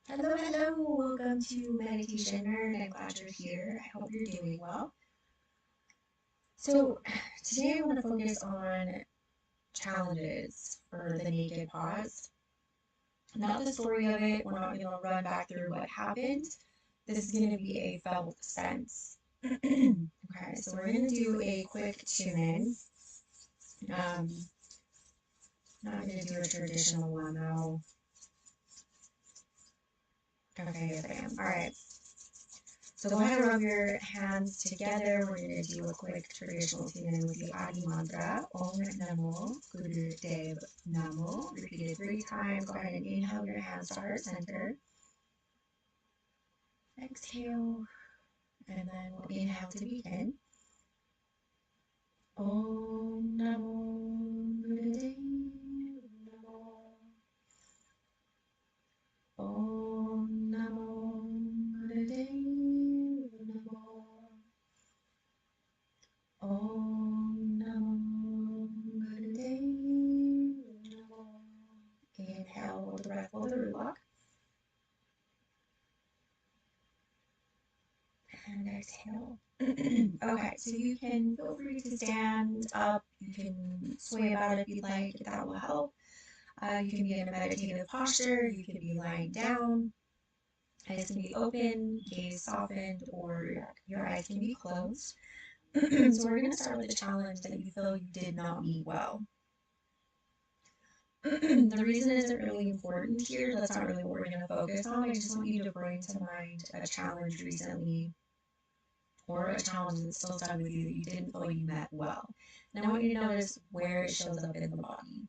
Hello, hello. Welcome to Meditation Nerd. I'm glad you're here. I hope you're doing well. So, today I want to focus on challenges for the naked pause. Not the story of it. We're not going to run back through what happened. This is going to be a felt sense. Okay, so we're going to do a quick tune in. Um, Not going to do a traditional one though. Okay, yes, I am. All right. So go ahead and rub your hands together. We're going to do a quick traditional tune-in with the Adi mantra. Om Namo Guru Dev Namo. Repeat it 3 times. Go ahead and inhale your hands to heart center. Exhale. And then we'll inhale to begin. Om Namo Guru Dev Namo. Om Namo Guru Dev Namo. Om Namo Gurudev Namo. Inhale, hold the breath, hold the root lock. And exhale. Okay, so you can feel free to stand up. You can sway about if you'd like, if that will help. You can be in a meditative posture. You can be lying down. Eyes can be open, gaze softened, or your eyes can be closed. So we're going to start with a challenge that you feel you did not meet well. The reason isn't really important here. That's not really what we're going to focus on. I just want you to bring to mind a challenge recently or a challenge that's still stuck with you that you didn't feel you met well. And I want you to notice where it shows up in the body.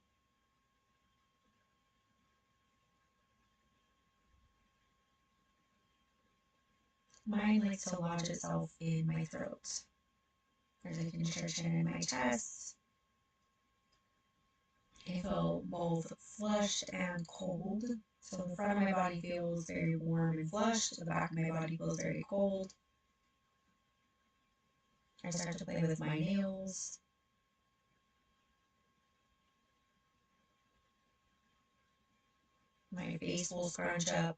Mine likes to lodge itself in my throat. There's a constriction in my chest. I feel both flushed and cold. So the front of my body feels very warm and flushed. The back of my body feels very cold. I start to play with my nails. My face will scrunch up.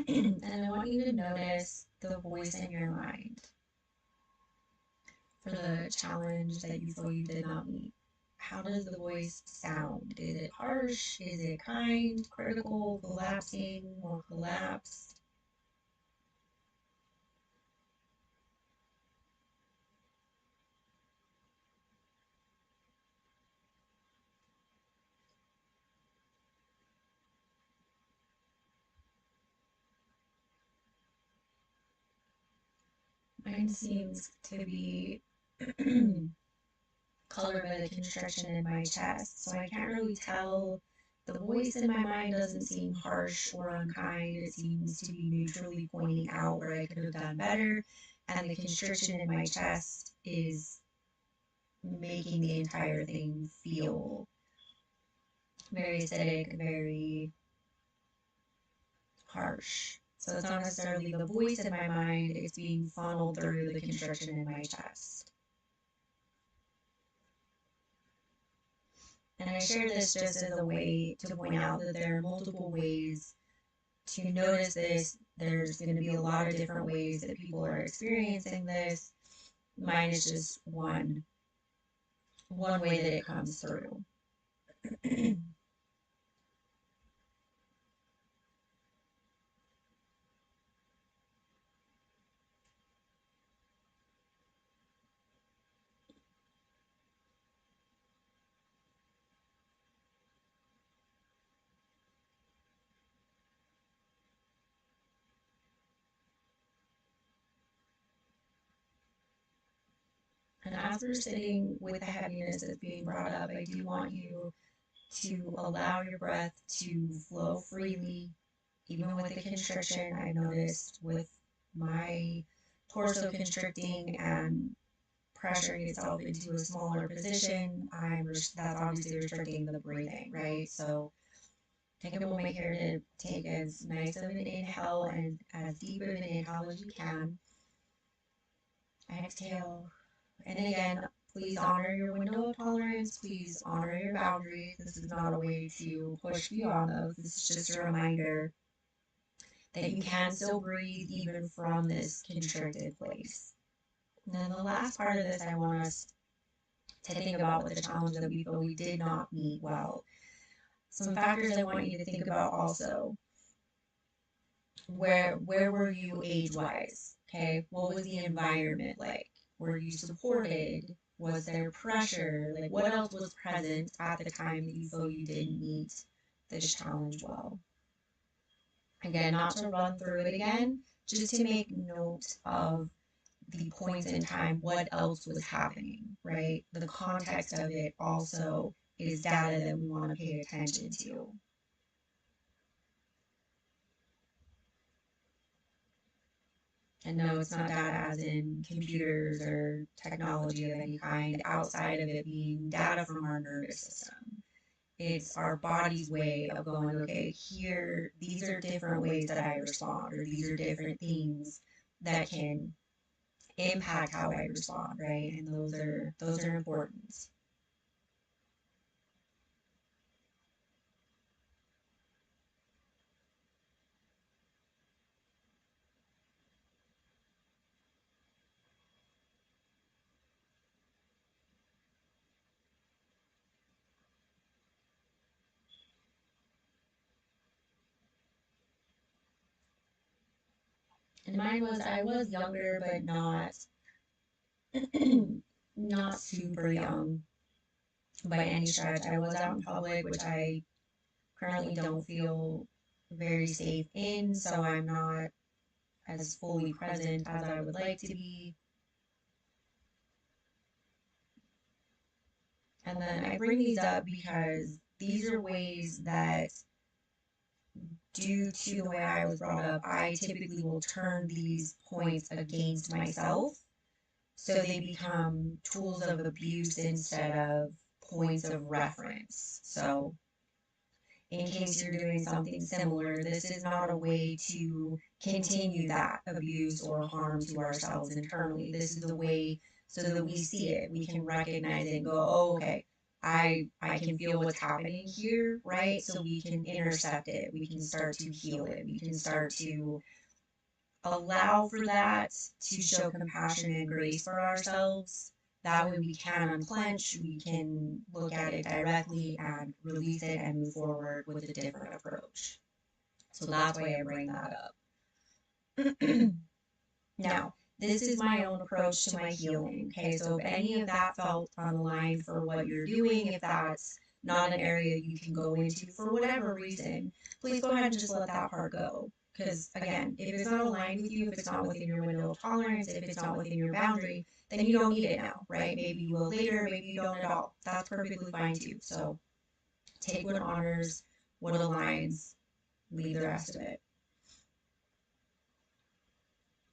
And I want you to notice the voice in your mind for the challenge that you feel you did not meet. How does the voice sound? Is it harsh? Is it kind, critical, collapsing, or collapsed? Mine seems to be colored by the constriction in my chest, so I can't really tell. The voice in my mind doesn't seem harsh or unkind. It seems to be neutrally pointing out where I could have done better. And the constriction in my chest is making the entire thing feel very acidic, very harsh. So it's not necessarily the voice in my mind, it's being funneled through the constriction in my chest. And I share this just as a way to point out that there are multiple ways to notice this. There's going to be a lot of different ways that people are experiencing this. Mine is just one way that it comes through. And as we're sitting with the heaviness that's being brought up, I do want you to allow your breath to flow freely, even with the constriction. I noticed with my torso constricting and pressuring itself into a smaller position, that's obviously restricting the breathing, right? So take a moment here to take as nice of an inhale and as deep of an inhale as you can. Exhale. And again, Please honor your window of tolerance. Please honor your boundaries. This is not a way to push beyond those. This is just a reminder that you can still breathe even from this constricted place. And then the last part of this, I want us to think about with the challenge that we feel we did not meet well. Some factors I want you to think about also. Where were you age-wise? Okay, what was the environment like? Were you supported? Was there pressure? Like, what else was present at the time that you feel you didn't meet this challenge well? Again, not to run through it again, just to make note of the points in time, what else was happening, right? The context of it also is data that we want to pay attention to. And no, it's not data as in computers or technology of any kind, outside of it being data from our nervous system. It's our body's way of going, okay, here, these are different ways that I respond, or these are different things that can impact how I respond, right? And those are important. And mine was I was younger, but not not super young by any stretch. I was out in public, which I currently don't feel very safe in, so I'm not as fully present as I would like to be. And then I bring these up because these are ways that, due to the way I was brought up, I typically will turn these points against myself. So they become tools of abuse instead of points of reference. So in case you're doing something similar, this is not a way to continue that abuse or harm to ourselves internally. This is the way so that we see it, we can recognize it and go, oh, okay, I can feel what's happening here, right? So we can intercept it, we can start to heal it, we can start to allow for that, to show compassion and grace for ourselves. That way we can unclench, we can look at it directly and release it and move forward with a different approach. So that's why I bring that up. Now, this is my own approach to my healing. Okay, so if any of that felt on the line for what you're doing, if that's not an area you can go into for whatever reason, please go ahead and just let that part go. Because again, if it's not aligned with you, if it's not within your window of tolerance, if it's not within your boundary, then you don't need it now, right? Maybe you will later, maybe you don't at all. That's perfectly fine too. So take what honors, what aligns, leave the rest of it.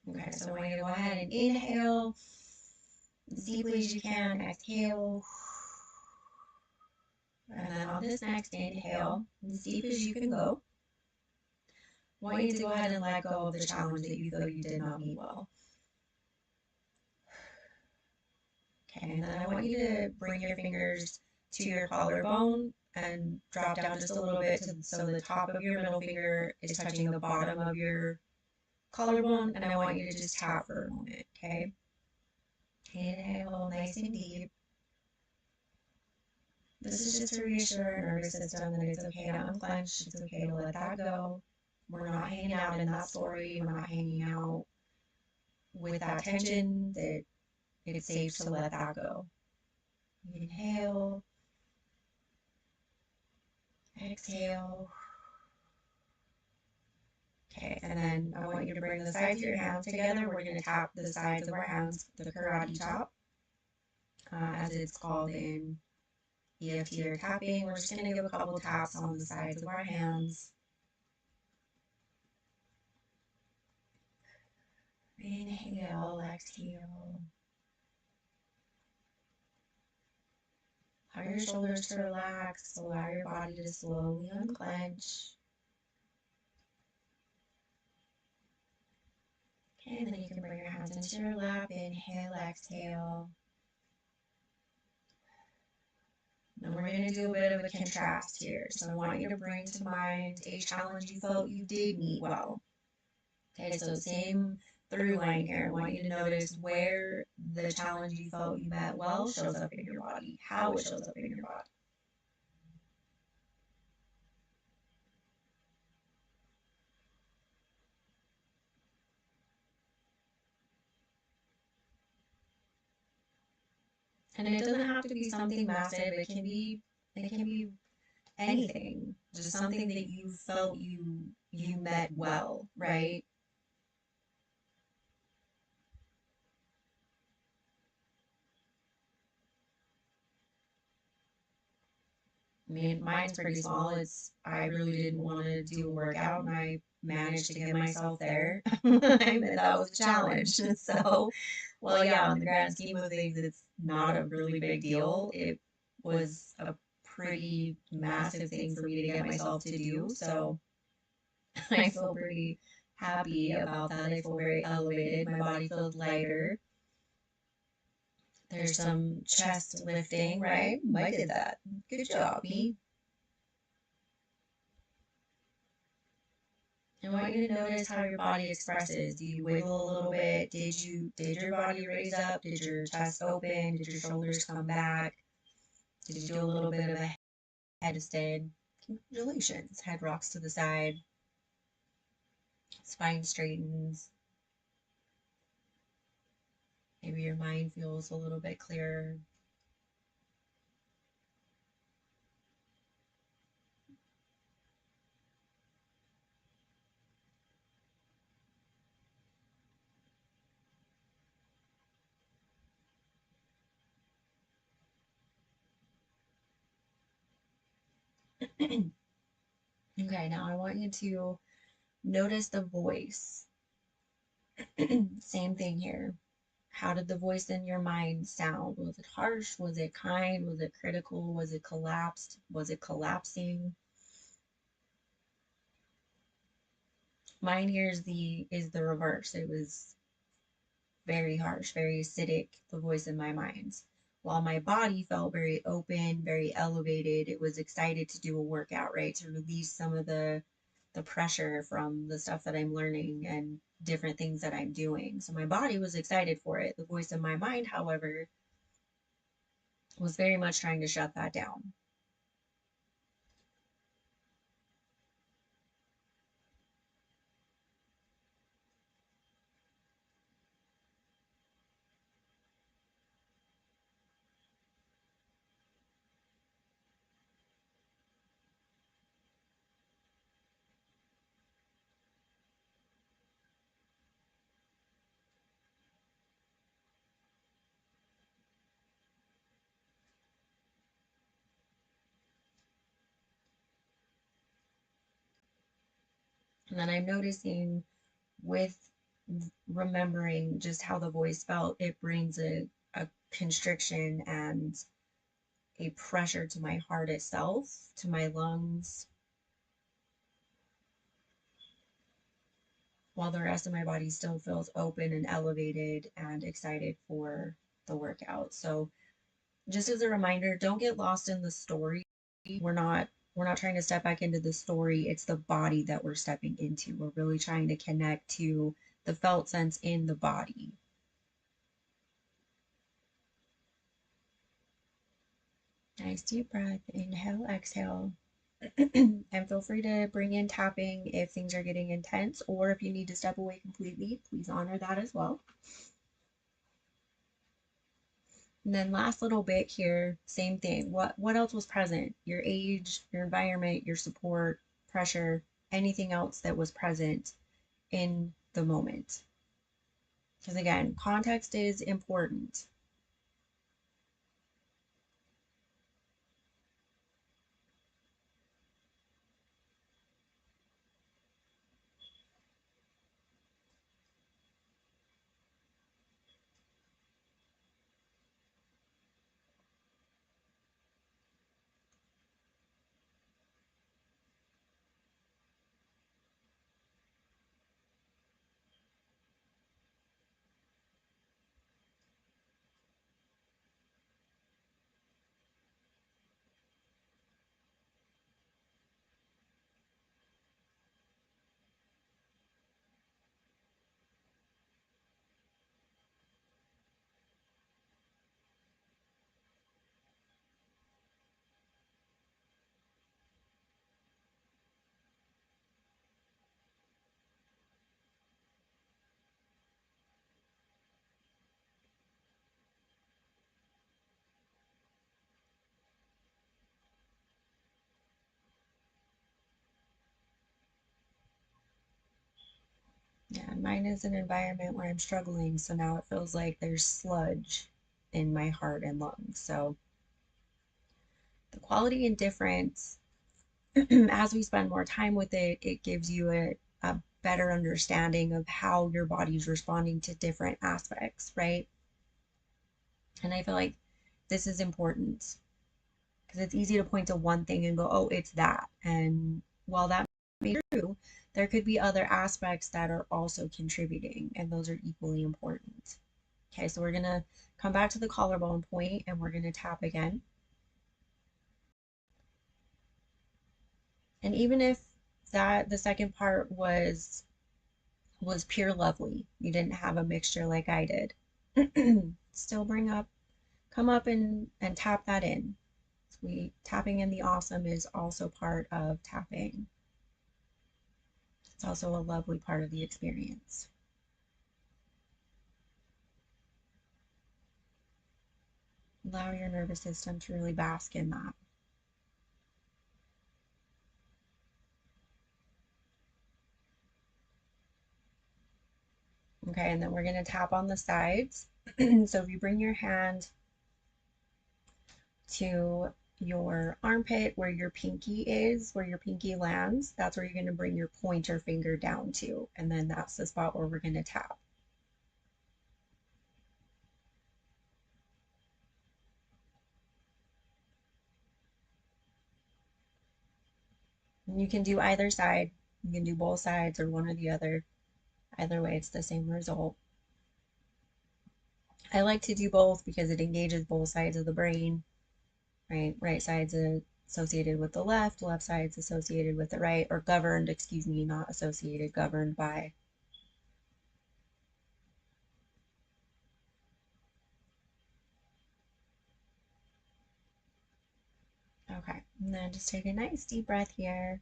Okay, so I want you to go ahead and inhale as deeply as you can, exhale. And then on this next inhale, as deep as you can go, I want you to go ahead and let go of the challenge that you feel you did not meet well. Okay, and then I want you to bring your fingers to your collarbone and drop down just a little bit so the top of your middle finger is touching the bottom of your collarbone, and I want you to just tap for a moment, okay? Inhale nice and deep. This is just to reassure our nervous system that it's okay to unclench, it's okay to let that go. We're not hanging out in that story, we're not hanging out with that tension, that it's safe to let that go. Inhale, exhale. Okay, and then I want you to bring the sides of your hands together. We're going to tap the sides of our hands, the karate chop, as it's called in EFT or tapping. We're just going to give a couple taps on the sides of our hands. Inhale, exhale. Allow your shoulders to relax, allow your body to slowly unclench. Okay, and then you can bring your hands into your lap. Inhale, exhale. Then we're going to do a bit of a contrast here. So I want you to bring to mind a challenge you felt you did meet well. Okay, so same through line here. I want you to notice where the challenge you felt you met well shows up in your body, how it shows up in your body. And it doesn't have to be something massive. It can be anything. Just something that you felt you met well, right? I mean, mine's pretty small. I really didn't want to do a workout and I managed to get myself there. I mean, that was a challenge. So, well, yeah, in the grand scheme of things, it's not a really big deal. It was a pretty massive thing for me to get myself to do. So I feel pretty happy about that. I feel very elevated. My body feels lighter. There's some chest lifting, right? I did that. Good job, me. I want you to notice how your body expresses. Do you wiggle a little bit? Did your body raise up? Did your chest open? Did your shoulders come back? Did you do a little bit of a headstand? Congratulations. Head rocks to the side. Spine straightens. Maybe your mind feels a little bit clearer. Okay, now I want you to notice the voice. Same thing here. How did the voice in your mind sound? Was it harsh? Was it kind? Was it critical? Was it collapsed? Was it collapsing? Mine here is the reverse. It was very harsh, very acidic, the voice in my mind. While my body felt very open, very elevated, it was excited to do a workout, right? To release some of the pressure from the stuff that I'm learning and different things that I'm doing. So my body was excited for it. The voice in my mind, however, was very much trying to shut that down. And then I'm noticing with remembering just how the voice felt, it brings a constriction and a pressure to my heart itself, to my lungs, while the rest of my body still feels open and elevated and excited for the workout. So just as a reminder, don't get lost in the story. We're not we're not trying to step back into the story. It's the body that we're stepping into. We're really trying to connect to the felt sense in the body. Nice deep breath. Inhale, exhale. And feel free to bring in tapping if things are getting intense, or if you need to step away completely, please honor that as well. And then last little bit here, same thing. What else was present? Your age, your environment, your support, pressure, anything else that was present in the moment. Because again, context is important. mine is an environment where I'm struggling, so now it feels like there's sludge in my heart and lungs. So the quality and difference, as we spend more time with it, it gives you a better understanding of how your body's responding to different aspects, right? And I feel like this is important because it's easy to point to one thing and go, oh, it's that. And while that may be true, there could be other aspects that are also contributing, and those are equally important. Okay, so we're gonna come back to the collarbone point and we're gonna tap again. And even if the second part was pure lovely, you didn't have a mixture like I did, still come up and tap that in. Tapping in the awesome is also part of tapping. It's also a lovely part of the experience. Allow your nervous system to really bask in that. Okay, and then we're going to tap on the sides. So if you bring your hand to your armpit where your pinky is, where your pinky lands, that's where you're going to bring your pointer finger down to. And then that's the spot where we're going to tap. And you can do either side. You can do both sides or one or the other. Either way, it's the same result. I like to do both because it engages both sides of the brain, right? Right side's associated with the left side's associated with the right, or governed, excuse me, not associated, governed by. Okay, and then just take a nice deep breath here.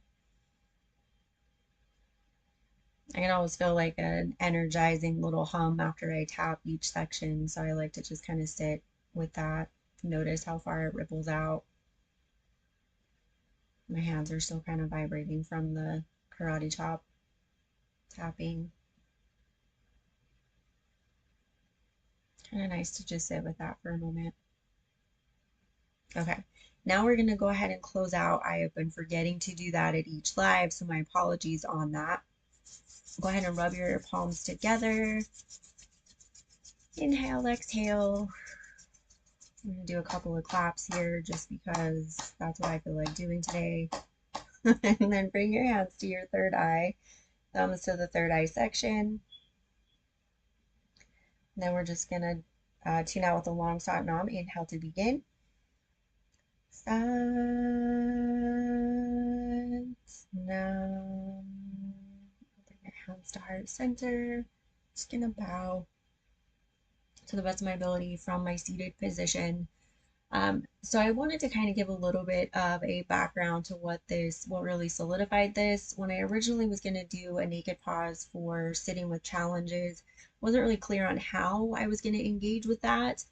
I can always feel like an energizing little hum after I tap each section, so I like to just kind of sit with that. Notice how far it ripples out. My hands are still kind of vibrating from the karate chop tapping. Kind of nice to just sit with that for a moment. Okay, now we're going to go ahead and close out. I have been forgetting to do that at each live, so my apologies on that. Go ahead and rub your palms together. Inhale, exhale. I'm going to do a couple of claps here just because that's what I feel like doing today. And then bring your hands to your third eye, thumbs to the third eye section. And then we're just going to tune out with a long Sat Nam. Inhale to begin. Sat Nam. Bring your hands to heart center. Just going to bow to the best of my ability from my seated position. So I wanted to kind of give a little bit of a background to what really solidified this. When I originally was going to do a naked pause for sitting with challenges, wasn't really clear on how I was going to engage with that.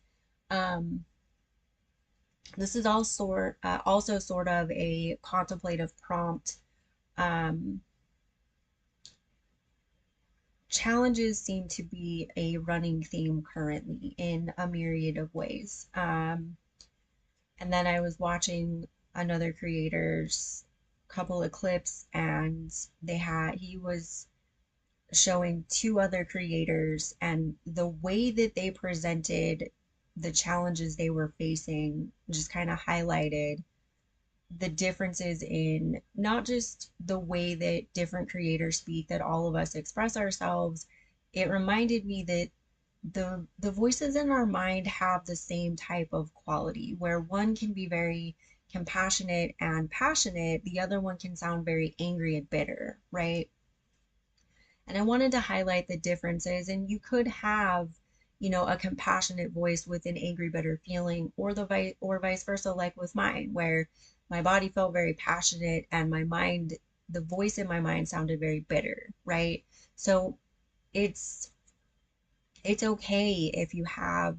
This is also sort of a contemplative prompt. Challenges seem to be a running theme currently in a myriad of ways. And then I was watching another creator's couple of clips, and he was showing two other creators, and the way that they presented the challenges they were facing just kind of highlighted the differences in not just the way that different creators speak, that all of us express ourselves. It reminded me that the voices in our mind have the same type of quality, where one can be very compassionate and passionate, the other one can sound very angry and bitter, right? And I wanted to highlight the differences. And you could have, a compassionate voice with an angry, bitter feeling, or vice versa, like with mine, where my body felt very passionate and the voice in my mind sounded very bitter, right? So it's okay if you have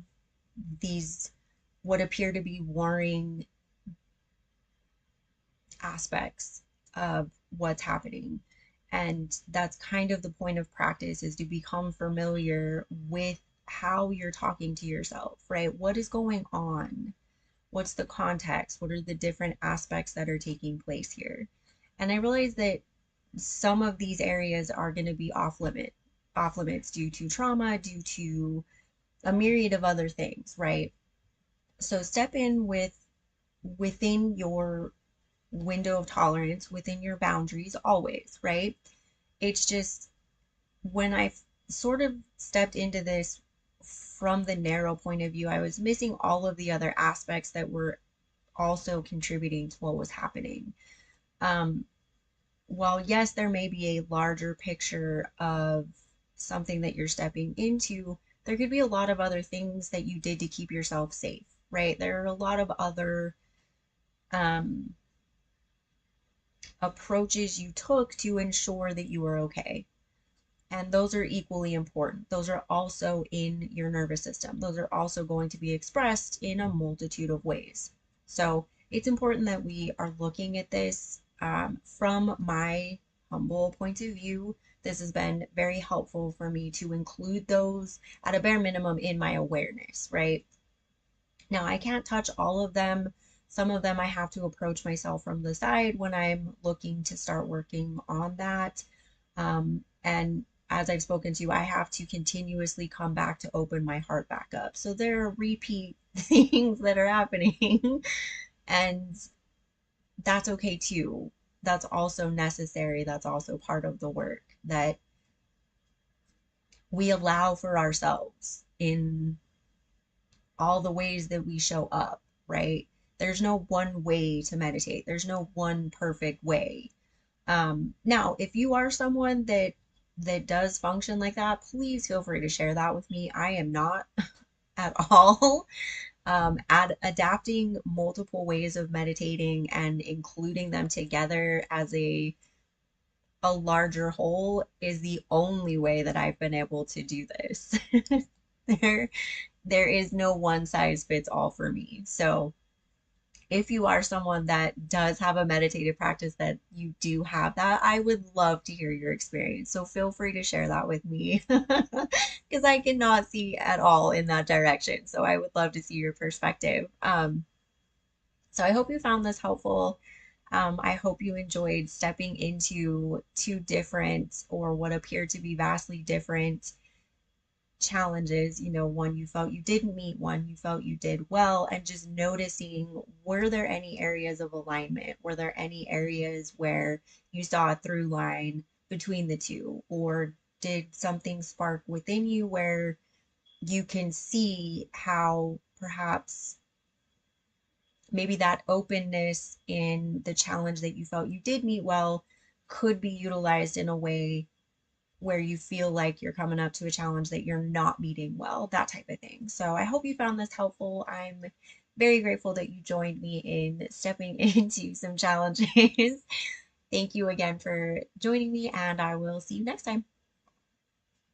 these what appear to be warring aspects of what's happening. And that's kind of the point of practice, is to become familiar with how you're talking to yourself, right? What is going on? What's the context? What are the different aspects that are taking place here? And I realize that some of these areas are going to be off limits due to trauma, due to a myriad of other things, right? So step in within your window of tolerance, within your boundaries always, right? It's just when I sort of stepped into this from the narrow point of view, I was missing all of the other aspects that were also contributing to what was happening. Um, while yes, there may be a larger picture of something that you're stepping into, there could be a lot of other things that you did to keep yourself safe, right? There are a lot of other um, approaches you took to ensure that you were okay. And those are equally important. Those are also in your nervous system. Those are also going to be expressed in a multitude of ways. So it's important that we are looking at this from my humble point of view. This has been very helpful for me to include those at a bare minimum in my awareness, right? Now, I can't touch all of them. Some of them I have to approach myself from the side when I'm looking to start working on that. And as I've spoken to, I have to continuously come back to open my heart back up. So there are repeat things that are happening, and that's okay too. That's also necessary. That's also part of the work that we allow for ourselves in all the ways that we show up, right? There's no one way to meditate. There's no one perfect way. Now, if you are someone that does function like that, please feel free to share that with me. I am not at all. Adapting multiple ways of meditating and including them together as a larger whole is the only way that I've been able to do this. there there is no one size fits all for me. So if you are someone that does have a meditative practice, that you do have that, I would love to hear your experience. So feel free to share that with me because I cannot see at all in that direction. So I would love to see your perspective. So I hope you found this helpful. I hope you enjoyed stepping into two different, or what appear to be vastly different, challenges. One you felt you didn't meet, one you felt you did well, and just noticing, were there any areas of alignment? Were there any areas where you saw a through line between the two? Or did something spark within you where you can see how perhaps maybe that openness in the challenge that you felt you did meet well could be utilized in a way where you feel like you're coming up to a challenge that you're not meeting well, that type of thing. So I hope you found this helpful. I'm very grateful that you joined me in stepping into some challenges. Thank you again for joining me, and I will see you next time.